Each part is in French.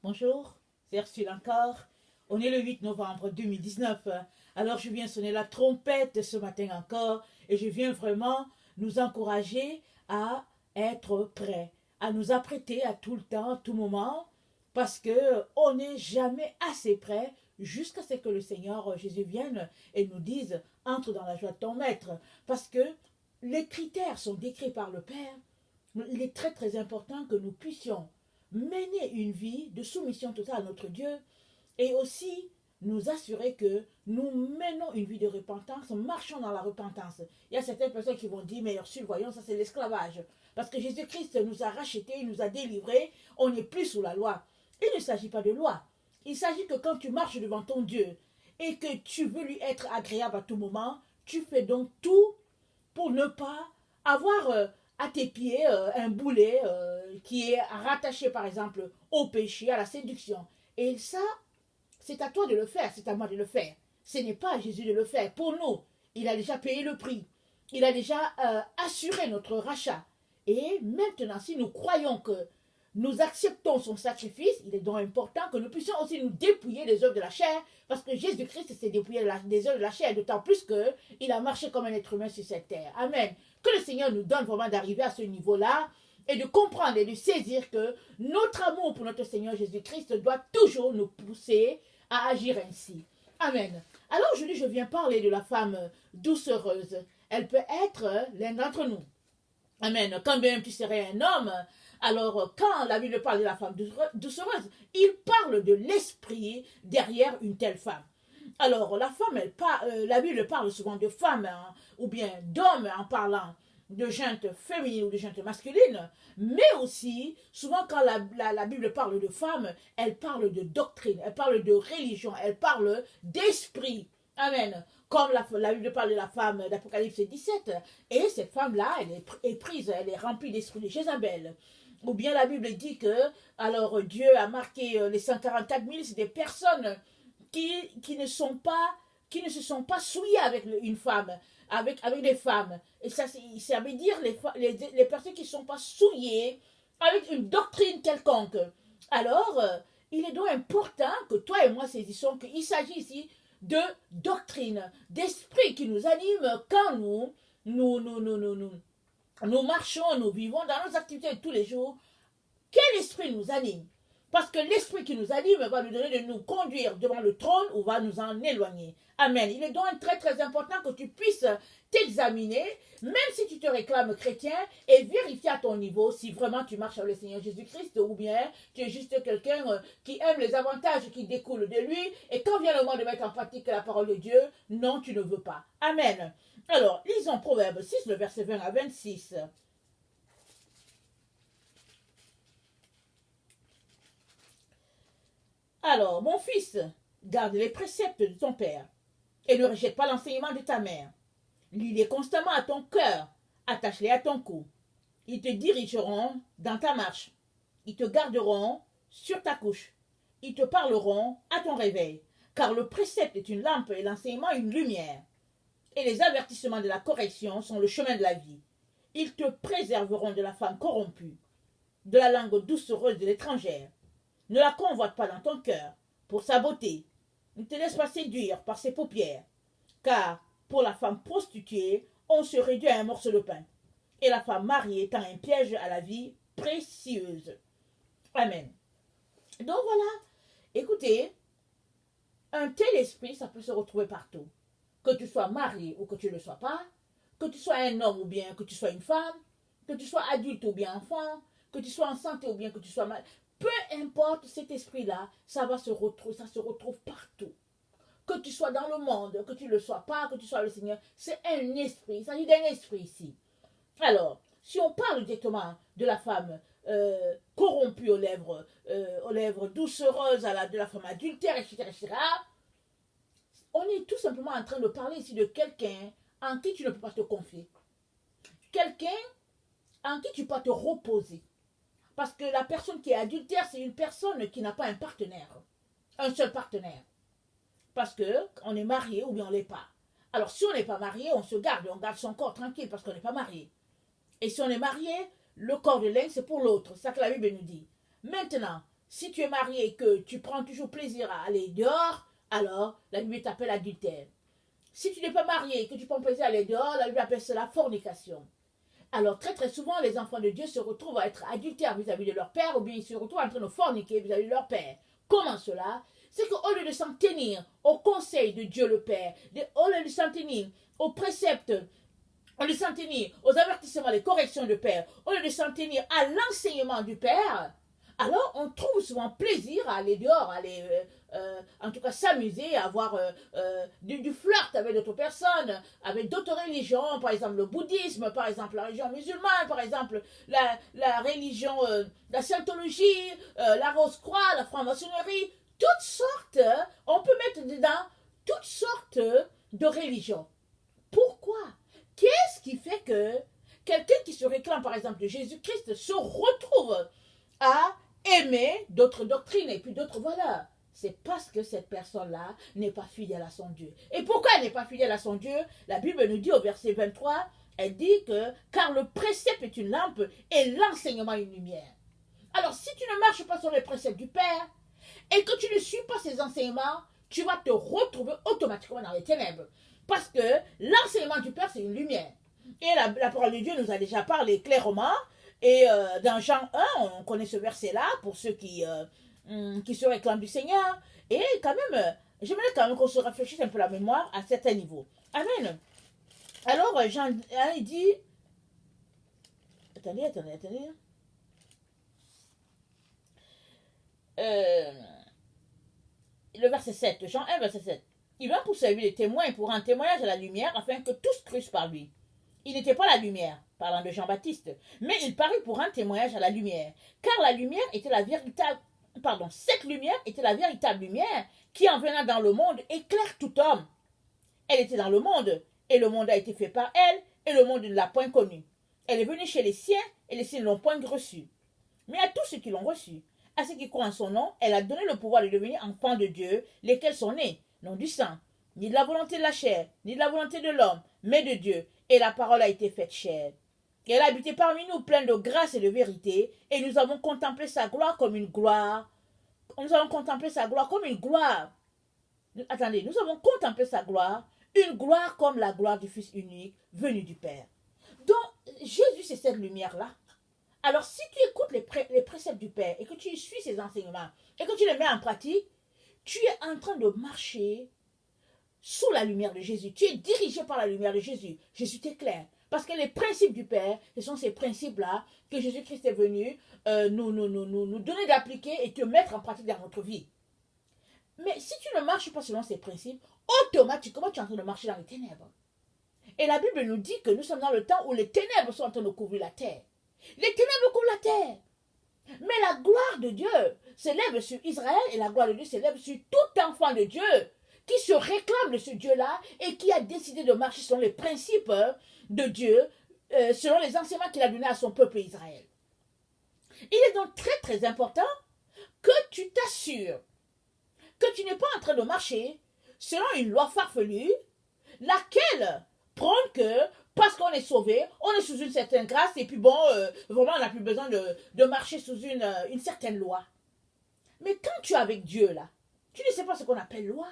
Bonjour, c'est Ursule encore. On est le 8 novembre 2019. Alors je viens sonner la trompette ce matin encore et je viens vraiment nous encourager à être prêts, à nous apprêter à tout le temps, à tout moment, parce que on n'est jamais assez prêt jusqu'à ce que le Seigneur Jésus vienne et nous dise entre dans la joie de ton maître. Parce que les critères sont décrits par le Père. Il est très très important que nous puissions mener une vie de soumission totale à notre Dieu et aussi nous assurer que nous menons une vie de repentance, marchons dans la repentance. Il y a certaines personnes qui vont dire, mais Ursule, voyons, ça c'est l'esclavage. Parce que Jésus-Christ nous a rachetés, il nous a délivrés, on n'est plus sous la loi. Il ne s'agit pas de loi. Il s'agit que quand tu marches devant ton Dieu et que tu veux lui être agréable à tout moment, tu fais donc tout pour ne pas avoir à tes pieds un boulet qui est rattaché par exemple au péché, à la séduction. Et ça, c'est à toi de le faire, c'est à moi de le faire. Ce n'est pas à Jésus de le faire. Pour nous, il a déjà payé le prix. Il a déjà assuré notre rachat. Et maintenant, si nous croyons que nous acceptons son sacrifice, il est donc important que nous puissions aussi nous dépouiller des œuvres de la chair, parce que Jésus-Christ s'est dépouillé des œuvres de la chair, d'autant plus qu'il a marché comme un être humain sur cette terre. Amen. Que le Seigneur nous donne vraiment d'arriver à ce niveau-là et de comprendre et de saisir que notre amour pour notre Seigneur Jésus-Christ doit toujours nous pousser à agir ainsi. Amen. Alors aujourd'hui, je viens parler de la femme doucereuse. Elle peut être l'un d'entre nous. Amen. Quand bien tu serais un homme, alors quand la Bible parle de la femme doucereuse, il parle de l'esprit derrière une telle femme. Alors la femme, la Bible parle souvent de femme ou bien d'homme en parlant de gente féminine ou de gente masculine, mais aussi, souvent quand la Bible parle de femme, elle parle de doctrine, elle parle de religion, elle parle d'esprit. Amen. Comme la Bible parle de la femme d'Apocalypse 17, et cette femme-là, elle est prise, elle est remplie d'esprit de Jézabel. Ou bien la Bible dit que, alors Dieu a marqué les 144 000, c'est des personnes qui ne se sont pas souillées avec une femme, avec des femmes. Et ça veut dire les personnes qui ne sont pas souillées avec une doctrine quelconque. Alors, il est donc important que toi et moi saisissions qu'il s'agit ici de doctrine, d'esprit qui nous anime quand nous marchons, nous vivons dans nos activités de tous les jours. Quel esprit nous anime? Parce que l'esprit qui nous anime va nous donner de nous conduire devant le trône ou va nous en éloigner. Amen. Il est donc très très important que tu puisses t'examiner, même si tu te réclames chrétien, et vérifier à ton niveau si vraiment tu marches avec le Seigneur Jésus-Christ ou bien tu es juste quelqu'un qui aime les avantages qui découlent de lui et quand vient le moment de mettre en pratique la parole de Dieu, non, tu ne veux pas. Amen. Alors, lisons Proverbe 6, le verset 20 à 26. Alors, mon fils, garde les préceptes de ton père et ne rejette pas l'enseignement de ta mère. Lis-les constamment à ton cœur, attache-les à ton cou. Ils te dirigeront dans ta marche. Ils te garderont sur ta couche. Ils te parleront à ton réveil. Car le précepte est une lampe et l'enseignement une lumière. Et les avertissements de la correction sont le chemin de la vie. Ils te préserveront de la femme corrompue, de la langue doucereuse de l'étrangère. Ne la convoite pas dans ton cœur pour sa beauté. Ne te laisse pas séduire par ses paupières. Car pour la femme prostituée, on se réduit à un morceau de pain. Et la femme mariée est un piège à la vie précieuse. Amen. Donc voilà, écoutez, un tel esprit, ça peut se retrouver partout. Que tu sois marié ou que tu ne le sois pas, que tu sois un homme ou bien que tu sois une femme, que tu sois adulte ou bien enfant, que tu sois en santé ou bien que tu sois malade. Peu importe cet esprit-là, ça se retrouve partout. Que tu sois dans le monde, que tu ne le sois pas, que tu sois le Seigneur, c'est un esprit. Il s'agit d'un esprit ici. Alors, si on parle directement de la femme corrompue aux lèvres doucereuses, de la femme adultère, etc., on est tout simplement en train de parler ici de quelqu'un en qui tu ne peux pas te confier. Quelqu'un en qui tu peux pas te reposer. Parce que la personne qui est adultère, c'est une personne qui n'a pas un partenaire. Un seul partenaire. Parce qu'on est marié ou bien on ne l'est pas. Alors si on n'est pas marié, on garde son corps tranquille parce qu'on n'est pas marié. Et si on est marié, le corps de l'un, c'est pour l'autre. C'est ça que la Bible nous dit. Maintenant, Si tu es marié et que tu prends toujours plaisir à aller dehors, alors la Bible t'appelle adultère. Si tu n'es pas marié et que tu prends plaisir à aller dehors, la Bible appelle cela fornication. Alors très très souvent, les enfants de Dieu se retrouvent à être adultères vis-à-vis de leur père, ou bien ils se retrouvent en train de forniquer vis-à-vis de leur père. Comment cela? C'est qu'au lieu de s'en tenir au conseil de Dieu le Père, au lieu de s'en tenir aux préceptes, au lieu de s'en tenir aux avertissements, les corrections du Père, au lieu de s'en tenir à l'enseignement du Père, alors on trouve souvent plaisir à aller dehors, à aller en tout cas s'amuser, à avoir du flirt avec d'autres personnes, avec d'autres religions, par exemple le bouddhisme, par exemple la religion musulmane, par exemple la religion, la scientologie, la Rose-Croix, la franc-maçonnerie, toutes sortes, on peut mettre dedans toutes sortes de religions. Pourquoi? Qu'est-ce qui fait que quelqu'un qui se réclame par exemple de Jésus-Christ se retrouve à aimer d'autres doctrines et puis d'autres valeurs? C'est parce que cette personne-là n'est pas fidèle à son Dieu. Et pourquoi elle n'est pas fidèle à son Dieu? La Bible nous dit au verset 23, elle dit que car le précepte est une lampe et l'enseignement une lumière. Alors si tu ne marches pas sur les préceptes du Père et que tu ne suis pas ses enseignements, tu vas te retrouver automatiquement dans les ténèbres. Parce que l'enseignement du Père, c'est une lumière. Et la parole de Dieu nous a déjà parlé clairement. Et dans Jean 1, on connaît ce verset-là pour ceux qui se réclament du Seigneur. Et quand même, j'aimerais quand même qu'on se réfléchisse un peu la mémoire à certains niveaux. Amen. Alors, Jean 1, il dit... Attendez. Le verset 7, Jean 1, verset 7. Il vint pour servir les témoins pour un témoignage à la lumière afin que tous crussent par lui. Il n'était pas la lumière, parlant de Jean-Baptiste, mais il parut pour un témoignage à la lumière, car la lumière était la véritable, cette lumière était la véritable lumière qui en venant dans le monde éclaire tout homme. Elle était dans le monde, et le monde a été fait par elle, et le monde ne l'a point connue. Elle est venue chez les siens, et les siens ne l'ont point reçue. Mais à tous ceux qui l'ont reçue, à ceux qui croient en son nom, elle a donné le pouvoir de devenir enfants de Dieu, lesquels sont nés, non du sang, ni de la volonté de la chair, ni de la volonté de l'homme, mais de Dieu. Et la parole a été faite chair. Et elle a habité parmi nous, pleine de grâce et de vérité, et nous avons contemplé sa gloire comme une gloire. Nous avons contemplé sa gloire comme une gloire. Attendez, nous avons contemplé sa gloire, une gloire comme la gloire du Fils unique, venu du Père. Donc, Jésus, c'est cette lumière-là. Alors, si tu écoutes les préceptes du Père et que tu suis ses enseignements et que tu les mets en pratique, tu es en train de marcher sous la lumière de Jésus. Tu es dirigé par la lumière de Jésus. Jésus t'éclaire. Parce que les principes du Père, ce sont ces principes-là que Jésus-Christ est venu nous donner d'appliquer et te mettre en pratique dans notre vie. Mais si tu ne marches pas selon ces principes, automatiquement tu es en train de marcher dans les ténèbres. Et la Bible nous dit que nous sommes dans le temps où les ténèbres sont en train de couvrir la terre. Les ténèbres couvrent la terre. Mais la gloire de Dieu s'élève sur Israël et la gloire de Dieu s'élève sur tout enfant de Dieu qui se réclame de ce Dieu-là et qui a décidé de marcher selon les principes de Dieu, selon les enseignements qu'il a donnés à son peuple Israël. Il est donc très très important que tu t'assures que tu n'es pas en train de marcher selon une loi farfelue, laquelle prône que parce qu'on est sauvé, on est sous une certaine grâce et puis bon, vraiment on n'a plus besoin de marcher sous une certaine loi. Mais quand tu es avec Dieu là, tu ne sais pas ce qu'on appelle loi.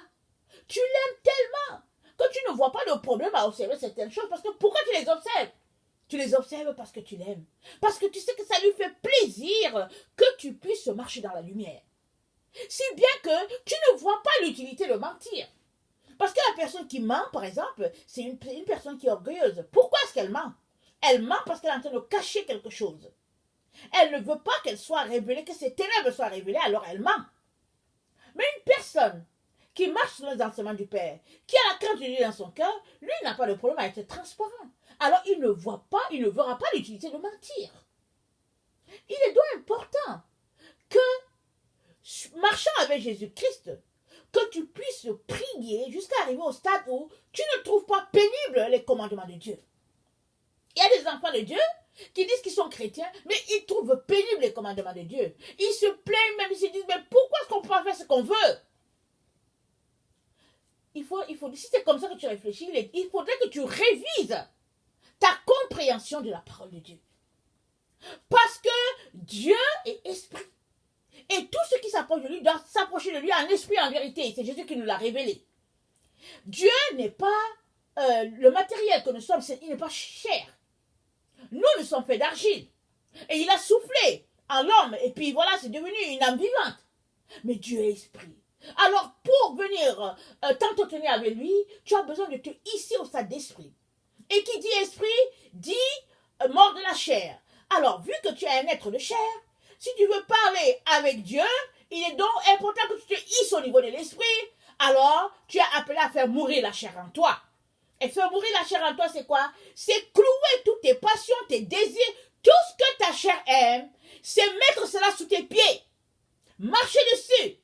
Tu l'aimes tellement que tu ne vois pas de problème à observer certaines choses. Parce que pourquoi tu les observes? Tu les observes parce que tu l'aimes. Parce que tu sais que ça lui fait plaisir que tu puisses marcher dans la lumière. Si bien que tu ne vois pas l'utilité de mentir. Parce que la personne qui ment, par exemple, c'est une personne qui est orgueilleuse. Pourquoi est-ce qu'elle ment? Elle ment parce qu'elle est en train de cacher quelque chose. Elle ne veut pas qu'elle soit révélée, que ses ténèbres soient révélées, alors elle ment. Mais une personne qui marche sur les enseignements du Père, qui a la crainte de Dieu dans son cœur, lui n'a pas de problème à être transparent. Alors il ne voit pas, il ne verra pas l'utilité de mentir. Il est donc important que, marchant avec Jésus-Christ, que tu puisses prier jusqu'à arriver au stade où tu ne trouves pas pénible les commandements de Dieu. Il y a des enfants de Dieu qui disent qu'ils sont chrétiens, mais ils trouvent pénibles les commandements de Dieu. Ils se plaignent même, ils se disent, mais pourquoi est-ce qu'on ne peut pas faire ce qu'on veut? Si c'est comme ça que tu réfléchis, il faudrait que tu révises ta compréhension de la parole de Dieu. Parce que Dieu est esprit. Et tout ce qui s'approche de lui doit s'approcher de lui en esprit, en vérité. C'est Jésus qui nous l'a révélé. Dieu n'est pas le matériel que nous sommes, il n'est pas chair. Nous sommes faits d'argile. Et il a soufflé en l'homme. Et puis voilà, c'est devenu une âme vivante. Mais Dieu est esprit. Alors pour venir t'entretenir avec lui, tu as besoin de te hisser au stade d'esprit. Et qui dit esprit, dit mort de la chair. Alors vu que tu es un être de chair, si tu veux parler avec Dieu, il est donc important que tu te hisses au niveau de l'esprit. Alors tu es appelé à faire mourir la chair en toi. Et faire mourir la chair en toi, c'est quoi? C'est clouer toutes tes passions, tes désirs, tout ce que ta chair aime, c'est mettre cela sous tes pieds. Marcher dessus.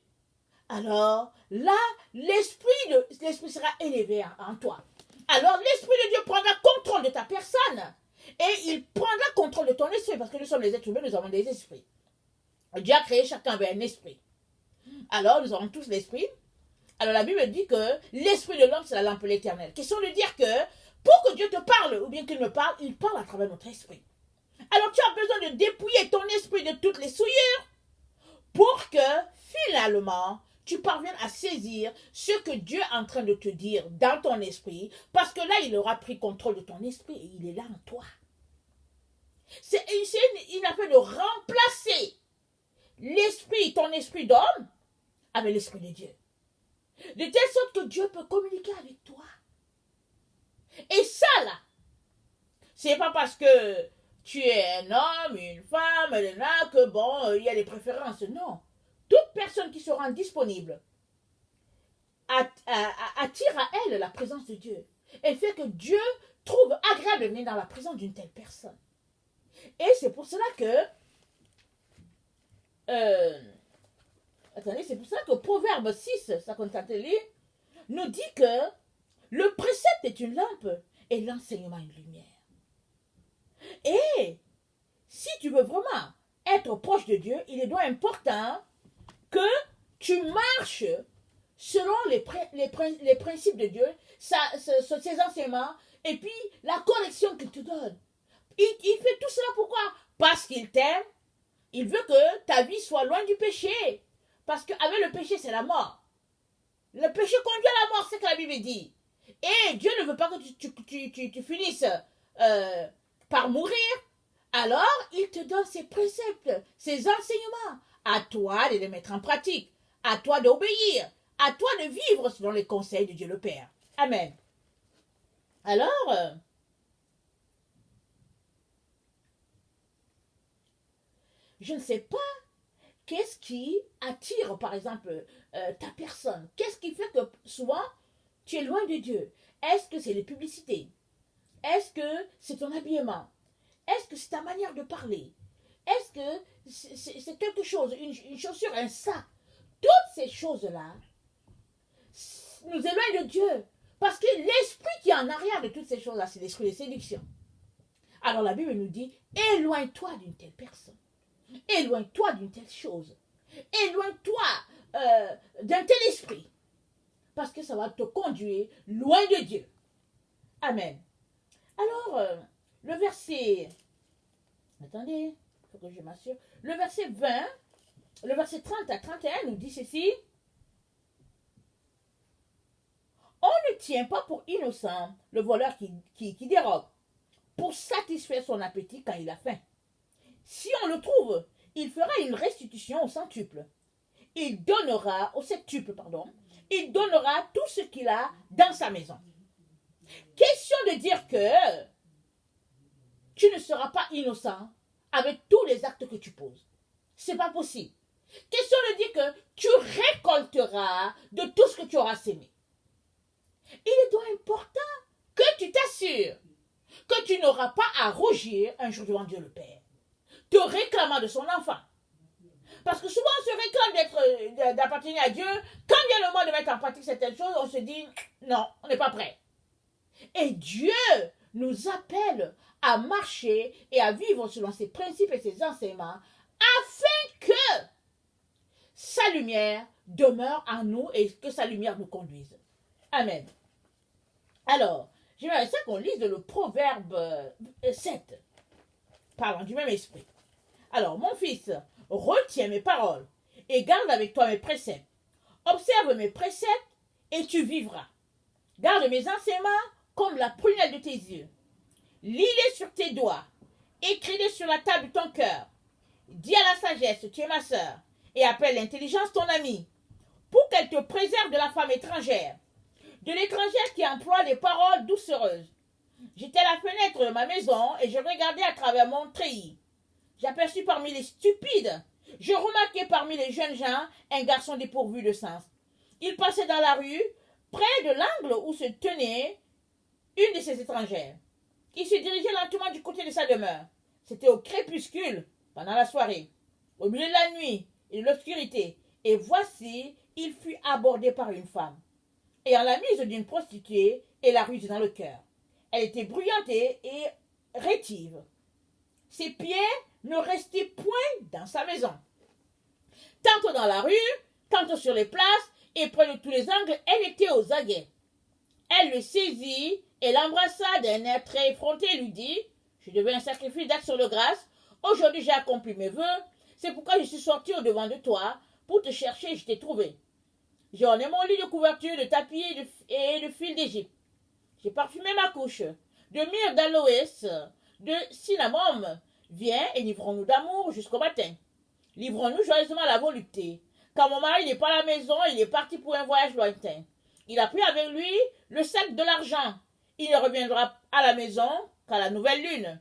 Alors, là, l'esprit sera élevé en toi. Alors, l'esprit de Dieu prendra contrôle de ta personne. Et il prendra contrôle de ton esprit. Parce que nous sommes les êtres humains, nous avons des esprits. Dieu a créé chacun avec un esprit. Alors, nous avons tous l'esprit. Alors la Bible dit que l'esprit de l'homme, c'est la lampe de l'éternel. Question de dire que pour que Dieu te parle, ou bien qu'il me parle, il parle à travers notre esprit. Alors tu as besoin de dépouiller ton esprit de toutes les souillures pour que finalement tu parviennes à saisir ce que Dieu est en train de te dire dans ton esprit, parce que là il aura pris contrôle de ton esprit et il est là en toi. C'est une affaire de remplacer l'esprit, ton esprit d'homme, avec l'esprit de Dieu. De telle sorte que Dieu peut communiquer avec toi. Et ça là, c'est pas parce que tu es un homme, une femme, que bon, il y a des préférences. Non. Toute personne qui se rend disponible attire à elle la présence de Dieu. Et fait que Dieu trouve agréable de venir dans la présence d'une telle personne. Et c'est pour cela que attendez, c'est pour ça que Proverbe 6, 57 nous dit que le précepte est une lampe et l'enseignement une lumière. Et si tu veux vraiment être proche de Dieu, il est donc important que tu marches selon les principes de Dieu, ses enseignements, et puis la correction qu'il te donne. Il fait tout cela pourquoi? Parce qu'il t'aime. Il veut que ta vie soit loin du péché. Parce qu'avec le péché, c'est la mort. Le péché conduit à la mort, c'est ce que la Bible dit. Et Dieu ne veut pas que tu finisses par mourir. Alors, il te donne ses préceptes, ses enseignements. À toi de les mettre en pratique. À toi d'obéir. À toi de vivre selon les conseils de Dieu le Père. Amen. Alors, je ne sais pas qu'est-ce qui attire, par exemple, ta personne. Qu'est-ce qui fait que souvent, tu es loin de Dieu? Est-ce que c'est les publicités? Est-ce que c'est ton habillement? Est-ce que c'est ta manière de parler? Est-ce que c'est quelque chose, une chaussure, un sac? Toutes ces choses-là nous éloignent de Dieu. Parce que l'esprit qui est en arrière de toutes ces choses-là, c'est l'esprit de séduction. Alors la Bible nous dit, éloigne-toi d'une telle personne. Éloigne-toi d'une telle chose. Éloigne-toi d'un tel esprit. Parce que ça va te conduire loin de Dieu. Amen. Alors, le verset... Attendez, il faut que je m'assure. Le verset 20, le verset 30 à 31 nous dit ceci. On ne tient pas pour innocent le voleur qui dérobe pour satisfaire son appétit quand il a faim. Si on le trouve, il fera une restitution au centuple. Il donnera, au septuple, pardon, il donnera tout ce qu'il a dans sa maison. Question de dire que tu ne seras pas innocent avec tous les actes que tu poses. C'est pas possible. Question de dire que tu récolteras de tout ce que tu auras sémé. Il est donc important que tu t'assures que tu n'auras pas à rougir un jour devant Dieu le Père, te réclamant de son enfant. Parce que souvent on se réclame d'appartenir à Dieu. Quand vient le moment de mettre en pratique certaines choses, on se dit non, on n'est pas prêt. Et Dieu nous appelle à marcher et à vivre selon ses principes et ses enseignements afin que sa lumière demeure en nous et que sa lumière nous conduise. Amen. Alors, j'aimerais ça qu'on lise le Proverbe 7, parlant du même esprit. Alors, mon fils, retiens mes paroles et garde avec toi mes préceptes. Observe mes préceptes et tu vivras. Garde mes enseignements comme la prunelle de tes yeux. Lis-les sur tes doigts. Écris-les sur la table de ton cœur. Dis à la sagesse, tu es ma sœur, et appelle l'intelligence ton amie, pour qu'elle te préserve de la femme étrangère, de l'étrangère qui emploie des paroles doucereuses. J'étais à la fenêtre de ma maison et je regardais à travers mon treillis. J'aperçus parmi les stupides, je remarquai parmi les jeunes gens un garçon dépourvu de sens. Il passait dans la rue, près de l'angle où se tenait une de ces étrangères. Il se dirigeait lentement du côté de sa demeure. C'était au crépuscule, pendant la soirée, au milieu de la nuit et de l'obscurité. Et voici, il fut abordé par une femme, ayant la mise d'une prostituée et la ruse dans le cœur. Elle était bruyante et rétive. Ses pieds ne restaient point dans sa maison. Tantôt dans la rue, tantôt sur les places, et près de tous les angles, elle était aux aguets. Elle le saisit et l'embrassa d'un air très effronté et lui dit « Je devais un sacrifice d'action de grâce. Aujourd'hui, j'ai accompli mes vœux. C'est pourquoi je suis sorti au-devant de toi pour te chercher et je t'ai trouvé. J'ai orné mon lit de couverture, de tapis et de fil d'Égypte. J'ai parfumé ma couche de myrrhe d'aloès, de cinnamome. Viens et livrons-nous d'amour jusqu'au matin. Livrons-nous joyeusement à la volupté. Quand mon mari n'est pas à la maison, il est parti pour un voyage lointain. Il a pris avec lui le sac de l'argent. Il ne reviendra à la maison qu'à la nouvelle lune. »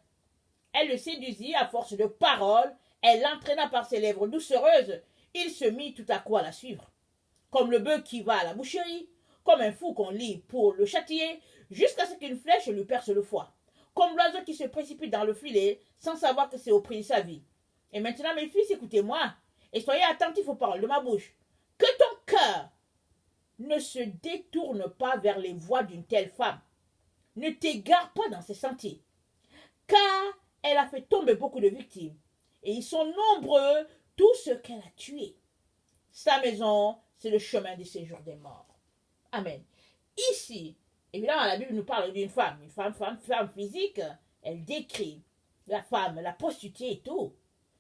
Elle le séduisit à force de paroles. Elle l'entraîna par ses lèvres doucereuses. Il se mit tout à coup à la suivre. Comme le bœuf qui va à la boucherie, comme un fou qu'on lie pour le châtier, jusqu'à ce qu'une flèche lui perce le foie. Comme l'oiseau qui se précipite dans le filet sans savoir que c'est au prix de sa vie. Et maintenant, mes fils, écoutez-moi et soyez attentifs aux paroles de ma bouche. Que ton cœur ne se détourne pas vers les voies d'une telle femme. Ne t'égare pas dans ses sentiers, car elle a fait tomber beaucoup de victimes, et ils sont nombreux tous ceux qu'elle a tués. Sa maison, c'est le chemin du séjour des morts. Amen. Ici, évidemment, la Bible nous parle d'une femme, une femme physique. Elle décrit la femme, la prostituée et tout.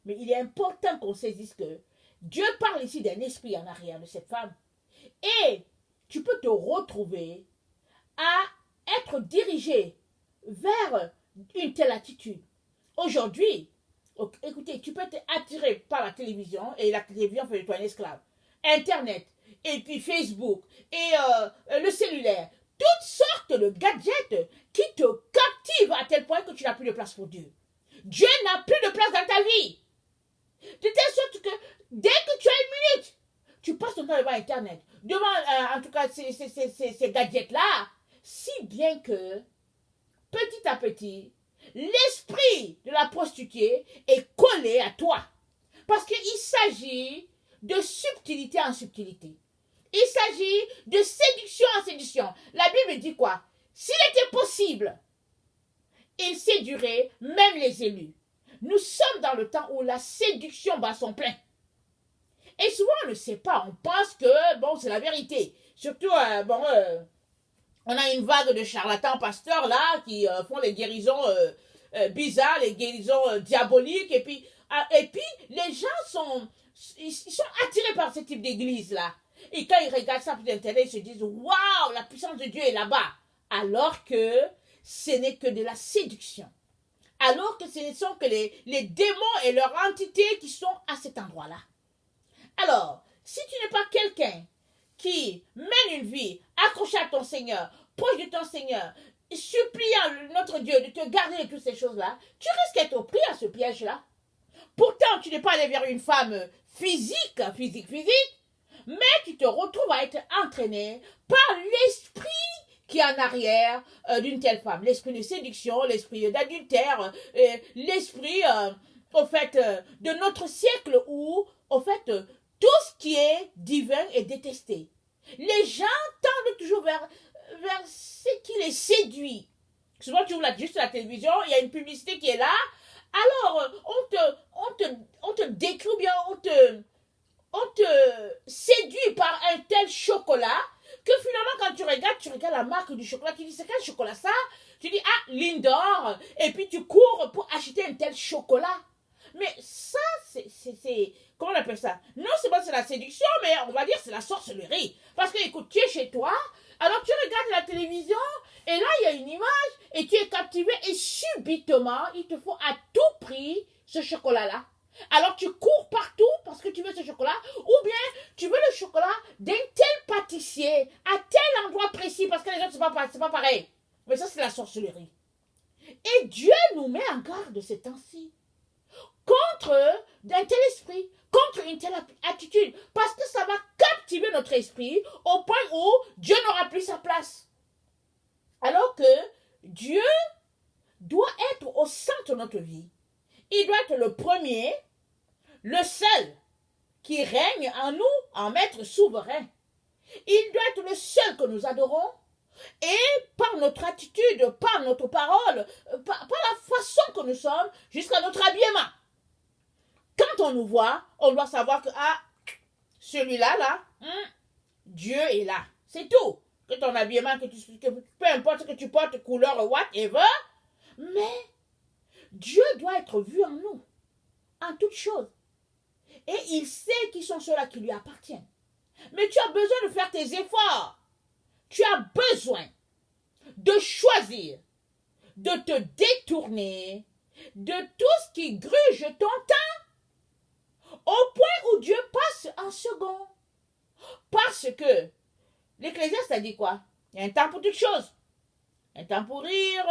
Mais il est important qu'on saisisse que Dieu parle ici d'un esprit en arrière de cette femme. Et tu peux te retrouver à être dirigé vers une telle attitude. Aujourd'hui, écoutez, tu peux être attiré par la télévision, et la télévision fait de toi un esclave. Internet, et puis Facebook, et le cellulaire, toutes sortes de gadgets qui te captivent à tel point que tu n'as plus de place pour Dieu. Dieu n'a plus de place dans ta vie. De telle sorte que dès que tu as une minute, tu passes ton temps devant Internet, devant en tout cas ces gadgets-là, si bien que petit à petit, l'esprit de la prostituée est collé à toi. Parce qu'il s'agit de subtilité en subtilité. Il s'agit de séduction en séduction. La Bible dit quoi? S'il était possible, il séduirait même les élus. Nous sommes dans le temps où la séduction bat son plein. Et souvent, on ne sait pas. On pense que, bon, c'est la vérité. Surtout, on a une vague de charlatans pasteurs, là, qui font les guérisons bizarres, les guérisons diaboliques. Et puis, les gens ils sont attirés par ce type d'église-là. Et quand ils regardent ça sur Internet, ils se disent, waouh, la puissance de Dieu est là-bas. Alors que ce n'est que de la séduction. Alors que ce ne sont que les démons et leurs entités qui sont à cet endroit-là. Alors, si tu n'es pas quelqu'un qui mène une vie accrochée à ton Seigneur, proche de ton Seigneur, suppliant notre Dieu de te garder de toutes ces choses-là, tu risques d'être pris à ce piège-là. Pourtant, tu n'es pas allé vers une femme physique, mais tu te retrouves à être entraîné par l'esprit qui est en arrière d'une telle femme. L'esprit de séduction, l'esprit d'adultère, l'esprit, de notre siècle où, tout ce qui est divin est détesté. Les gens tendent toujours vers ce qui les séduit. Souvent, tu ouvres juste la télévision, il y a une publicité qui est là. Alors, on te décrit ou bien on te séduit par un tel chocolat que finalement, quand tu regardes la marque du chocolat, tu dis, c'est quel chocolat ça? Tu dis, ah, Lindor, et puis tu cours pour acheter un tel chocolat. Mais ça, comment on appelle ça? Non, c'est pas c'est la séduction, mais on va dire c'est la sorcellerie. Parce que, écoute, tu es chez toi, alors tu regardes la télévision, et là, il y a une image, et tu es captivé, et subitement, il te faut à tout prix ce chocolat-là. Alors tu cours partout parce que tu veux ce chocolat, ou bien tu veux le chocolat d'un tel pâtissier, à tel endroit précis, parce que les autres, c'est pas pareil. Mais ça, c'est la sorcellerie. Et Dieu nous met en garde ces temps-ci contre un tel esprit, contre une telle attitude, parce que ça va captiver notre esprit au point où Dieu n'aura plus sa place. Alors que Dieu doit être au centre de notre vie. Il doit être le premier, le seul qui règne en nous, en maître souverain. Il doit être le seul que nous adorons. Et par notre attitude, par notre parole, par la façon que nous sommes, jusqu'à notre habillement. Quand on nous voit, on doit savoir que, ah, celui-là, là, Dieu est là. C'est tout. Que ton habillement, que peu importe ce que tu portes, couleur, whatever, mais Dieu doit être vu en nous, en toutes choses. Et il sait qui sont ceux-là qui lui appartiennent. Mais tu as besoin de faire tes efforts. Tu as besoin de choisir, de te détourner de tout ce qui gruge ton temps, au point où Dieu passe en second. Parce que l'Ecclésiaste a dit quoi? Il y a un temps pour toutes choses. Un temps pour rire,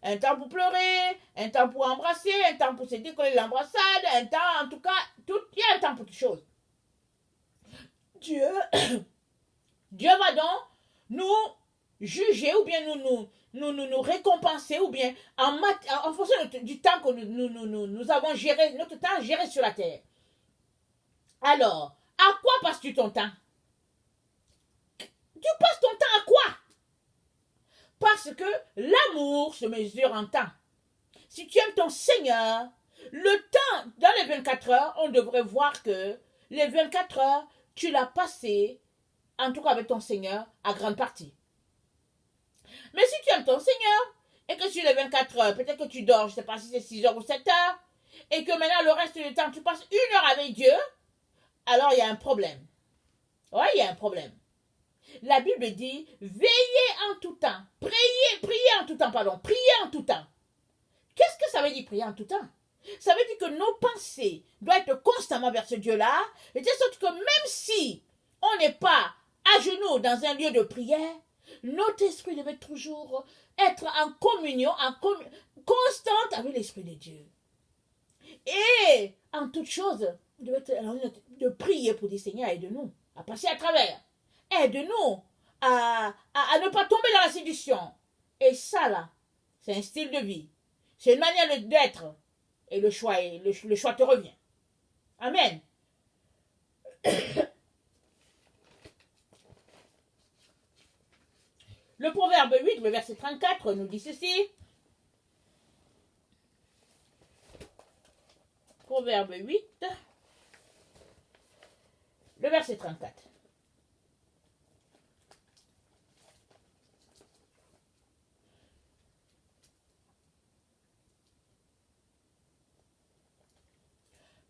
un temps pour pleurer, un temps pour embrasser, un temps pour se décoller l'embrassade, un temps, en tout cas, il y a un temps pour toutes choses. Dieu va donc nous juger ou bien nous récompenser ou bien en fonction du temps que nous avons géré, notre temps géré sur la terre. Alors, à quoi passes-tu ton temps? Tu passes ton temps à quoi? Parce que l'amour se mesure en temps. Si tu aimes ton Seigneur, le temps, dans les 24 heures, on devrait voir que les 24 heures, tu l'as passé, en tout cas avec ton Seigneur, à grande partie. Mais si tu aimes ton Seigneur, et que sur les 24 heures, peut-être que tu dors, je ne sais pas si c'est 6 heures ou 7 heures, et que maintenant le reste du temps, tu passes 1 heure avec Dieu, alors il y a un problème. Oui, il y a un problème. La Bible dit, veillez en tout temps, priez en tout temps, priez en tout temps. Qu'est-ce que ça veut dire prier en tout temps? Ça veut dire que nos pensées doivent être constamment vers ce Dieu-là, de telle sorte que même si on n'est pas à genoux dans un lieu de prière, notre esprit devait toujours être en communion, constante avec l'Esprit de Dieu. Et en toute chose, de prier pour dire Seigneur, aide-nous à passer à travers. Aide-nous à ne pas tomber dans la séduction. Et ça, là, c'est un style de vie. C'est une manière d'être. Et le choix te revient. Amen. Le Proverbe 8, le verset 34, nous dit ceci. Proverbe 8, le verset 34.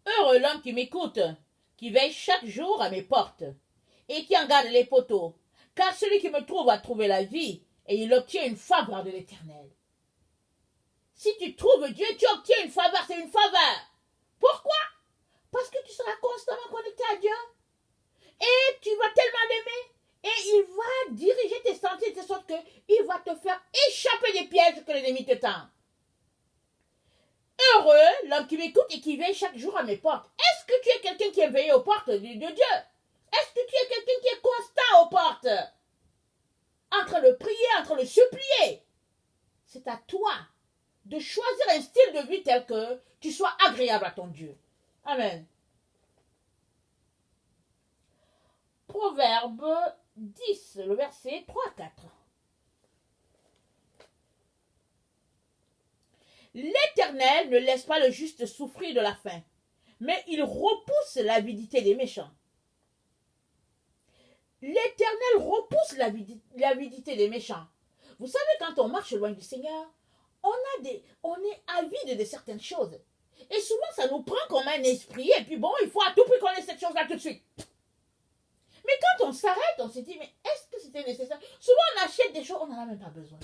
Heureux l'homme qui m'écoute, qui veille chaque jour à mes portes, et qui en garde les poteaux. Car celui qui me trouve a trouvé la vie, et il obtient une faveur de l'Éternel. Si tu trouves Dieu, tu obtiens une faveur, c'est une faveur. Pourquoi? Parce que tu seras constamment connecté à Dieu. Et tu vas tellement l'aimer. Et il va diriger tes sentiers de sorte qu'il va te faire échapper des pièges que l'ennemi te tend. Heureux l'homme qui m'écoute et qui veille chaque jour à mes portes. Est-ce que tu es quelqu'un qui est veillé aux portes de Dieu? Est-ce que tu es quelqu'un qui est constant aux portes? Entre le prier, entre le supplier. C'est à toi de choisir un style de vie tel que tu sois agréable à ton Dieu. Amen. Proverbe 10, le verset 3-4. L'Éternel ne laisse pas le juste souffrir de la faim, mais il repousse l'avidité des méchants. L'Éternel repousse l'avidité des méchants. Vous savez, quand on marche loin du Seigneur, on est avide de certaines choses. Et souvent, ça nous prend comme un esprit. Et puis bon, il faut à tout prix qu'on ait cette chose-là tout de suite. Mais quand on s'arrête, on se dit, mais est-ce que c'était nécessaire? Souvent, on achète des choses, on n'en a même pas besoin.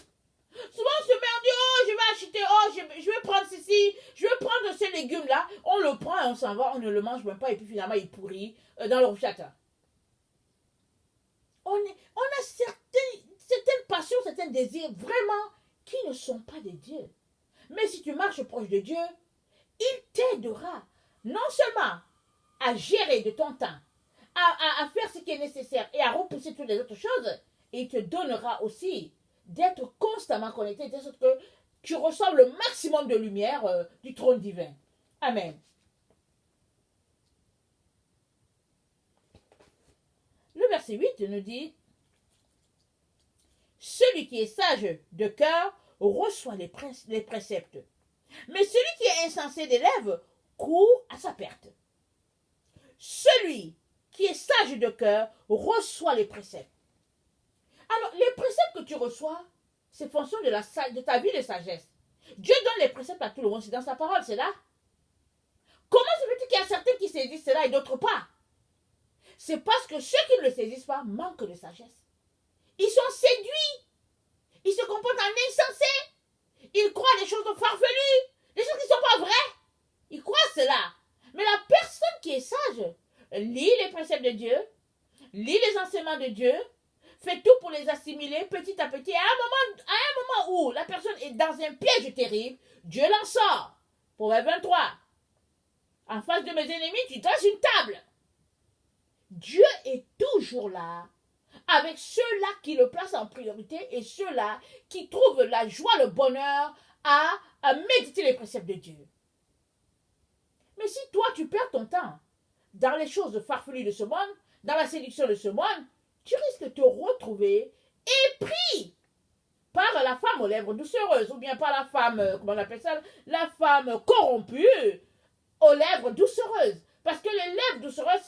Souvent, on se met, on dit, oh, je vais acheter, oh, je vais prendre ceci, je vais prendre ces légumes-là. On le prend et on s'en va, on ne le mange même pas. Et puis finalement, il pourrit dans le réfrigérateur. On a certaines passions, certains désirs vraiment qui ne sont pas de Dieu. Mais si tu marches proche de Dieu, il t'aidera non seulement à gérer de ton temps, à faire ce qui est nécessaire et à repousser toutes les autres choses, et il te donnera aussi d'être constamment connecté, de sorte que tu reçoives le maximum de lumière du trône divin. Amen. Le verset 8 nous dit, « Celui qui est sage de cœur reçoit les préceptes, mais celui qui est insensé des lèvres court à sa perte. Celui qui est sage de cœur reçoit les préceptes. » Alors, les préceptes que tu reçois, c'est fonction de ta vie de sagesse. Dieu donne les préceptes à tout le monde, c'est dans sa parole, c'est là. Comment se fait-il qu'il y a certains qui saisissent cela et d'autres pas? C'est parce que ceux qui ne le saisissent pas manquent de sagesse. Ils sont séduits. Ils se comportent en insensés. Ils croient des choses farfelues, des choses qui ne sont pas vraies. Ils croient cela. Mais la personne qui est sage lit les préceptes de Dieu, lit les enseignements de Dieu, fait tout pour les assimiler petit à petit. À un moment où la personne est dans un piège terrible, Dieu l'en sort. Proverbe 23. En face de mes ennemis, tu dresses une table. Dieu est toujours là, avec ceux-là qui le placent en priorité et ceux-là qui trouvent la joie, le bonheur à méditer les préceptes de Dieu. Mais si toi, tu perds ton temps dans les choses farfelues de ce monde, dans la séduction de ce monde, tu risques de te retrouver épris par la femme aux lèvres doucereuses, ou bien par la femme, comment on appelle ça, la femme corrompue aux lèvres doucereuses. Parce que les lèvres doucereuses,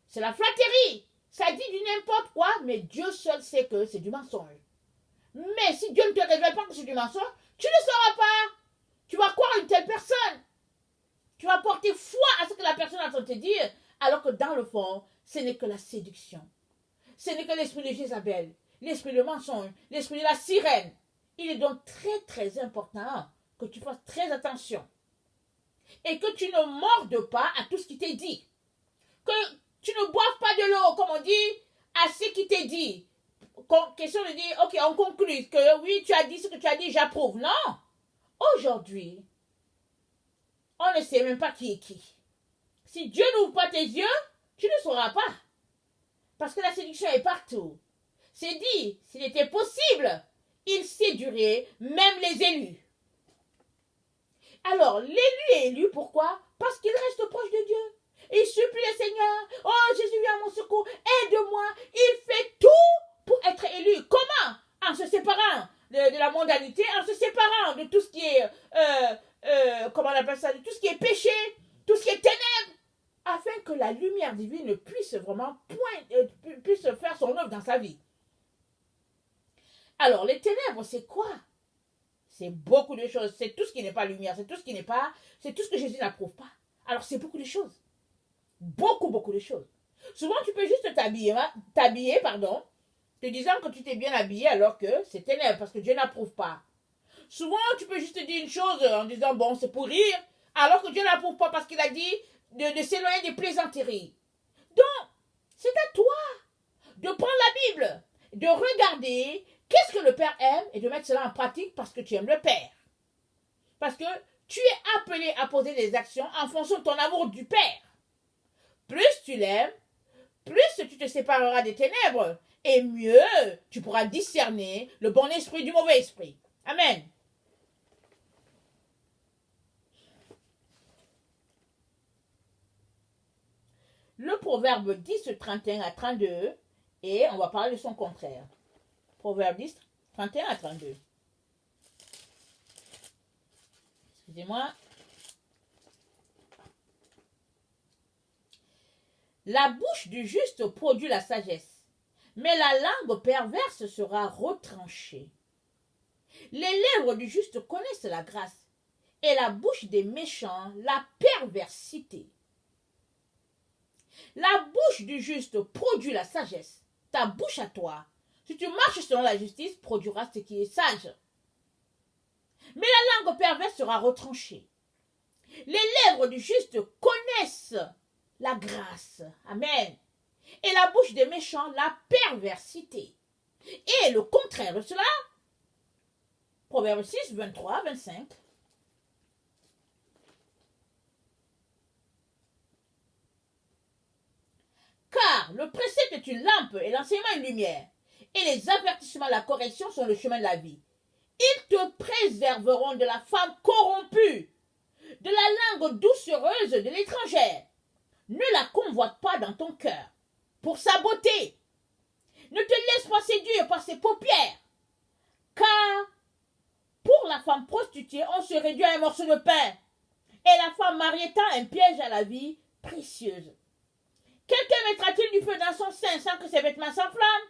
c'est la flatterie. Ça dit du n'importe quoi, mais Dieu seul sait que c'est du mensonge. Mais si Dieu ne te révèle pas que c'est du mensonge, tu ne sauras pas. Tu vas croire une telle personne. Tu vas porter foi à ce que la personne est en train de te dire, alors que dans le fond, ce n'est que la séduction. Ce n'est que l'esprit de Jézabel, l'esprit de mensonge, l'esprit de la sirène. Il est donc très très important que tu fasses très attention. Et que tu ne mordes pas à tout ce qui t'est dit. Que tu ne boives pas de l'eau, comme on dit, à ce qui t'est dit. Question de dire, ok, on conclut que oui, tu as dit ce que tu as dit, j'approuve. Non. Aujourd'hui, on ne sait même pas qui est qui. Si Dieu n'ouvre pas tes yeux, tu ne sauras pas. Parce que la séduction est partout. C'est dit, s'il était possible, il séduirait même les élus. Alors, l'élu est élu, pourquoi? Parce qu'il reste proche de Dieu. Il supplie le Seigneur. Oh, Jésus, viens à mon secours. Aide-moi. Il fait tout pour être élu. Comment? En se séparant de la mondanité, en se séparant de tout ce qui est, comment on appelle ça, de tout ce qui est péché, tout ce qui est ténèbres, afin que la lumière divine puisse vraiment puisse faire son œuvre dans sa vie. Alors, les ténèbres, c'est quoi? C'est beaucoup de choses. C'est tout ce qui n'est pas lumière. C'est tout ce qui n'est pas... C'est tout ce que Jésus n'approuve pas. Alors, c'est beaucoup de choses. Beaucoup, beaucoup de choses. Souvent, tu peux juste t'habiller, te disant que tu t'es bien habillé alors que c'est ténèbres, parce que Dieu n'approuve pas. Souvent, tu peux juste dire une chose en disant, bon, c'est pour rire, alors que Dieu n'approuve pas parce qu'il a dit de s'éloigner des plaisanteries. Donc, c'est à toi de prendre la Bible, de regarder qu'est-ce que le Père aime et de mettre cela en pratique parce que tu aimes le Père. Parce que tu es appelé à poser des actions en fonction de ton amour du Père. Plus tu l'aimes, plus tu te sépareras des ténèbres et mieux tu pourras discerner le bon esprit du mauvais esprit. Amen. Le proverbe 10, 31 à 32, et on va parler de son contraire. Proverbe 10, 31 à 32. Excusez-moi. La bouche du juste produit la sagesse, mais la langue perverse sera retranchée. Les lèvres du juste connaissent la grâce, et la bouche des méchants la perversité. La bouche du juste produit la sagesse. Ta bouche à toi, si tu marches selon la justice, produira ce qui est sage. Mais la langue perverse sera retranchée. Les lèvres du juste connaissent la grâce. Amen. Et la bouche des méchants, la perversité. Et le contraire de cela, Proverbe 6, 23, 25. Car le précepte est une lampe et l'enseignement une lumière. Et les avertissements, la correction sont le chemin de la vie. Ils te préserveront de la femme corrompue, de la langue doucereuse de l'étrangère. Ne la convoite pas dans ton cœur pour sa beauté. Ne te laisse pas séduire par ses paupières. Car pour la femme prostituée, on se réduit à un morceau de pain. Et la femme mariée tend un piège à la vie précieuse. Quelqu'un mettra-t-il du feu dans son sein sans que ses vêtements s'enflamment?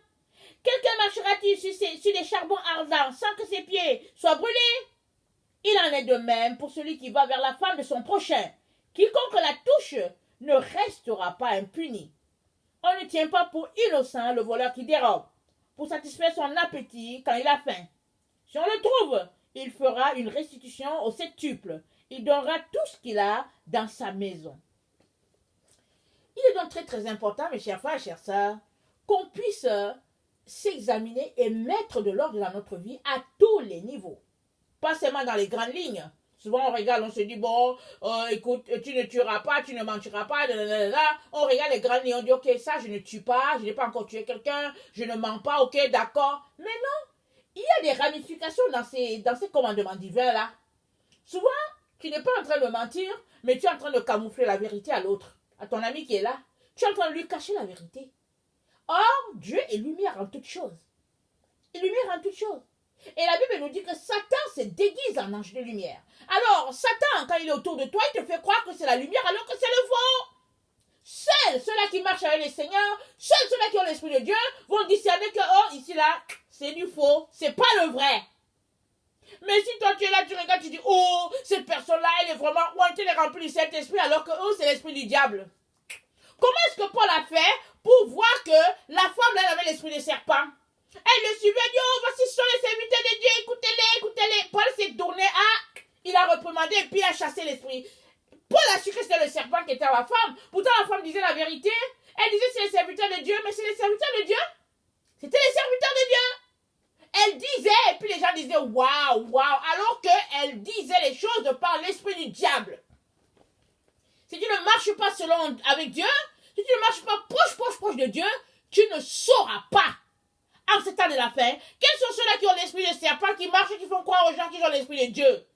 Quelqu'un marchera-t-il sur des charbons ardents sans que ses pieds soient brûlés? Il en est de même pour celui qui va vers la femme de son prochain. Quiconque la touche ne restera pas impuni. On ne tient pas pour innocent le voleur qui dérobe, pour satisfaire son appétit quand il a faim. Si on le trouve, il fera une restitution au septuple. Il donnera tout ce qu'il a dans sa maison. Il est donc très important, mes chers frères et chères sœurs, qu'on puisse s'examiner et mettre de l'ordre dans notre vie à tous les niveaux. Pas seulement dans les grandes lignes. Souvent on regarde, on se dit, bon, écoute, tu ne tueras pas, tu ne mentiras pas, on regarde les grandes lignes, on dit, ok, ça je ne tue pas, je n'ai pas encore tué quelqu'un, je ne mens pas, ok, d'accord. Mais non, il y a des ramifications dans ces commandements divins là. Souvent, tu n'es pas en train de mentir, mais tu es en train de camoufler la vérité à l'autre, à ton ami qui est là. Tu es en train de lui cacher la vérité. Or, Dieu est lumière en toutes choses. Il est lumière en toutes choses. Et la Bible nous dit que Satan se déguise en ange de lumière. Alors, Satan, quand il est autour de toi, il te fait croire que c'est la lumière alors que c'est le faux. Seuls ceux-là qui marchent avec le Seigneur, seuls ceux-là qui ont l'Esprit de Dieu, vont discerner que, oh, ici, là, c'est du faux, c'est pas le vrai. Mais si toi, tu es là, tu regardes, tu dis, oh, cette personne-là, elle est vraiment, elle est remplie du Saint-Esprit, alors que, oh, c'est l'Esprit du diable. Comment est-ce que Paul a fait pour voir que la femme, là, elle avait l'esprit de serpent? Elle le suivait, dit, oh, voici ce sont les serviteurs de Dieu, écoutez-les, écoutez-les. Paul s'est tourné il a reprimandé et puis il a chassé l'esprit. Paul a su que c'était le serpent qui était à la femme. Pourtant, la femme disait la vérité. Elle disait, c'est les serviteurs de Dieu, mais c'est les serviteurs de Dieu. C'était les serviteurs de Dieu. Elle disait, et puis les gens disaient, waouh, waouh, alors qu'elle disait les choses par l'esprit du diable. Si tu ne marches pas avec Dieu, si tu ne marches pas proche de Dieu, tu ne sauras pas, en ce temps de la fin, quels sont ceux-là qui ont l'esprit de serpent, qui marchent et qui font croire aux gens qui ont l'esprit de Dieu.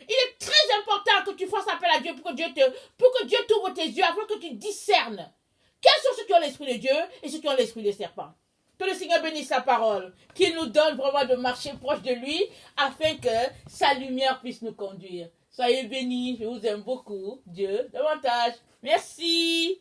Il est très important que tu fasses appel à Dieu pour que Dieu t'ouvre tes yeux, afin que tu discernes quels sont ceux qui ont l'esprit de Dieu et ceux qui ont l'esprit de serpent. Que le Seigneur bénisse sa parole, qu'il nous donne vraiment de marcher proche de lui, afin que sa lumière puisse nous conduire. Soyez bénis, je vous aime beaucoup. Dieu davantage. Merci.